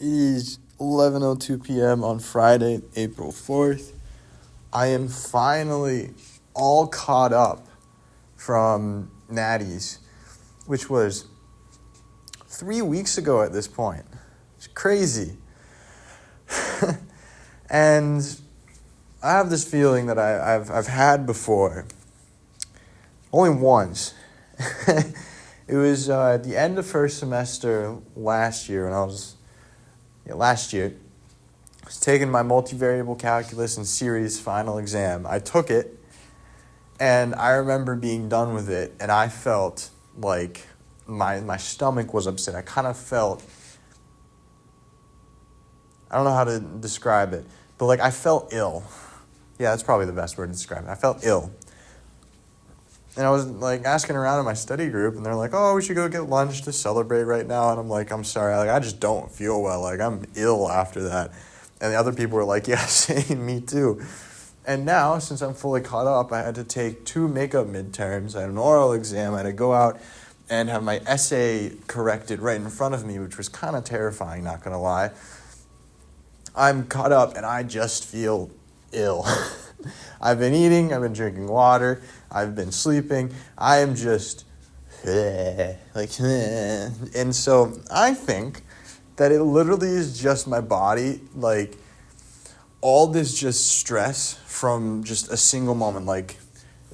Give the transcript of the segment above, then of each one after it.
It is 11:02 p.m. on Friday, April 4th. I am finally all caught up from Natty's, which was 3 weeks ago at this point. It's crazy. And I have this feeling that I've had before. Only once. It was at the end of first semester last year when I was taking my multivariable calculus and series final exam. I took it, and I remember being done with it, and I felt like my stomach was upset. I kind of felt, I don't know how to describe it, but like I felt ill. Yeah, that's probably the best word to describe it. I felt ill. And I was like asking around in my study group, and they're like, "Oh, we should go get lunch to celebrate right now." And I'm like, "I'm sorry, I just don't feel well. Like I'm ill after that." And the other people were like, "Yeah, same, me too." And now, since I'm fully caught up, I had to take 2 makeup midterms. I had an oral exam. I had to go out and have my essay corrected right in front of me, which was kind of terrifying, not gonna lie. I'm caught up, and I just feel ill. I've been eating, I've been drinking water, I've been sleeping, I am just and so I think that it literally is just my body, like all this just stress from just a single moment. Like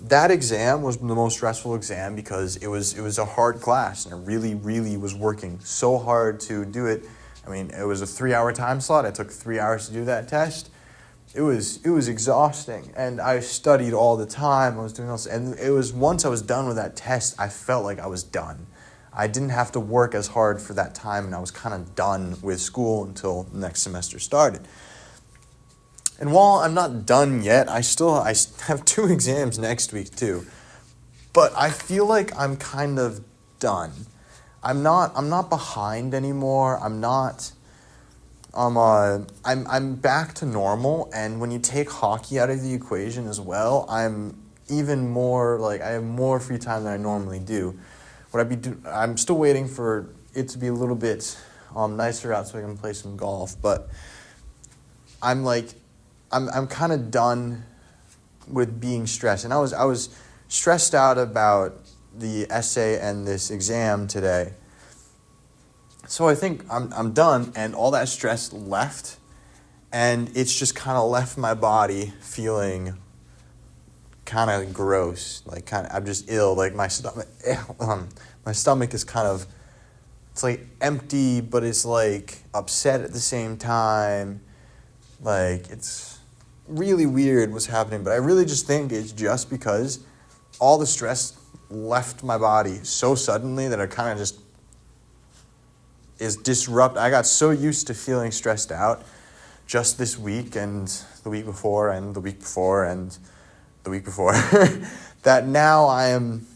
that exam was the most stressful exam because it was a hard class, and I really was working so hard to do it. I mean, it was a 3-hour time slot. I took 3 hours to do that test. It was exhausting, and I studied all the time. I was doing all this, and it was once I was done with that test, I felt like I was done. I didn't have to work as hard for that time, and I was kind of done with school until next semester started. And while I'm not done yet, I have 2 exams next week too. But I feel like I'm kind of done. I'm not behind anymore. I'm back to normal, and when you take hockey out of the equation as well, I'm even more, like, I have more free time than I normally do. I'm still waiting for it to be a little bit nicer out so I can play some golf, but I'm kind of done with being stressed. And I was stressed out about the essay and this exam today. So I think I'm done, and all that stress left, and it's just kind of left my body feeling kind of gross. Like I'm just ill. Like my stomach is kind of, it's like empty, but it's like upset at the same time. Like it's really weird what's happening, but I really just think it's just because all the stress left my body so suddenly that I kind of just is disrupt. I got so used to feeling stressed out just this week and the week before and the week before and the week before that now I'm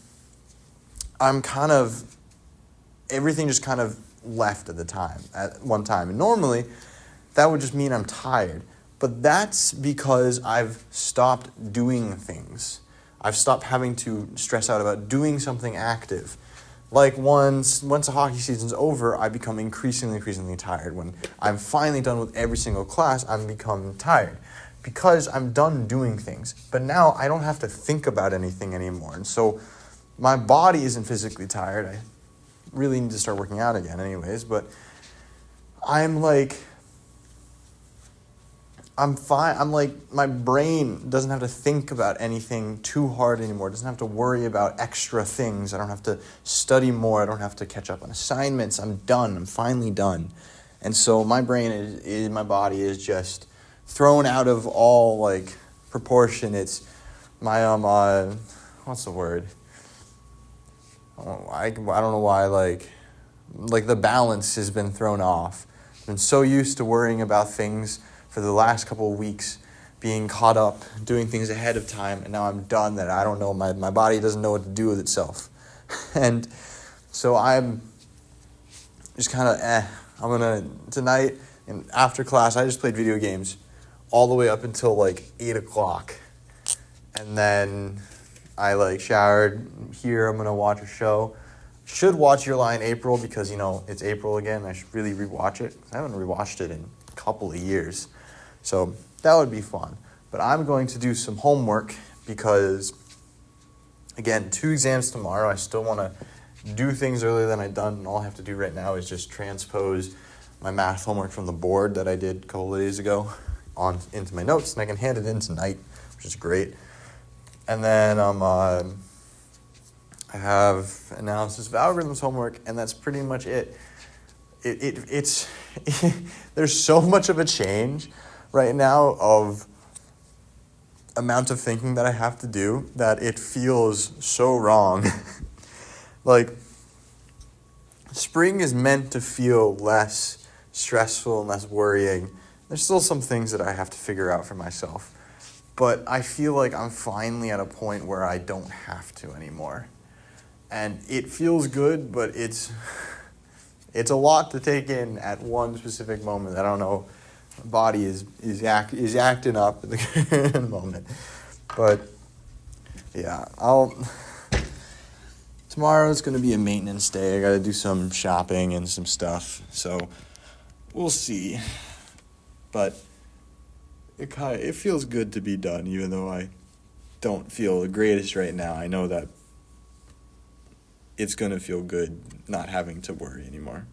kind of, everything just kind of left at one time. And normally that would just mean I'm tired. But that's because I've stopped doing things. I've stopped having to stress out about doing something active. Like once the hockey season's over, I become increasingly tired. When I'm finally done with every single class, I'm becoming tired because I'm done doing things. But now I don't have to think about anything anymore. And so my body isn't physically tired. I really need to start working out again anyways, but I'm fine. I'm like, my brain doesn't have to think about anything too hard anymore. It doesn't have to worry about extra things. I don't have to study more. I don't have to catch up on assignments. I'm done. I'm finally done. And so my my body is just thrown out of all like proportion. It's my, what's the word? I don't know why, like the balance has been thrown off. I've been so used to worrying about things for the last couple of weeks, being caught up, doing things ahead of time, and now I'm done that I don't know, my body doesn't know what to do with itself. And so I'm just kind of, tonight, and after class, I just played video games all the way up until like 8 o'clock. And then I like showered. Here I'm going to watch a show. Should watch Your Lie in April because, it's April again. I should really rewatch it. I haven't rewatched it in a couple of years. So that would be fun. But I'm going to do some homework because, again, 2 exams tomorrow. I still want to do things earlier than I've done. And all I have to do right now is just transpose my math homework from the board that I did a couple of days ago into my notes. And I can hand it in tonight, which is great. And then I have analysis of algorithms homework, and that's pretty much it. It's there's so much of a change right now of amount of thinking that I have to do that it feels so wrong. Like, spring is meant to feel less stressful and less worrying. There's still some things that I have to figure out for myself, but I feel like I'm finally at a point where I don't have to anymore. And it feels good, but it's a lot to take in at one specific moment. I don't know, my body is acting up at the current moment. But yeah, tomorrow's gonna be a maintenance day. I gotta do some shopping and some stuff, so we'll see. But it feels good to be done, even though I don't feel the greatest right now. I know that it's going to feel good not having to worry anymore.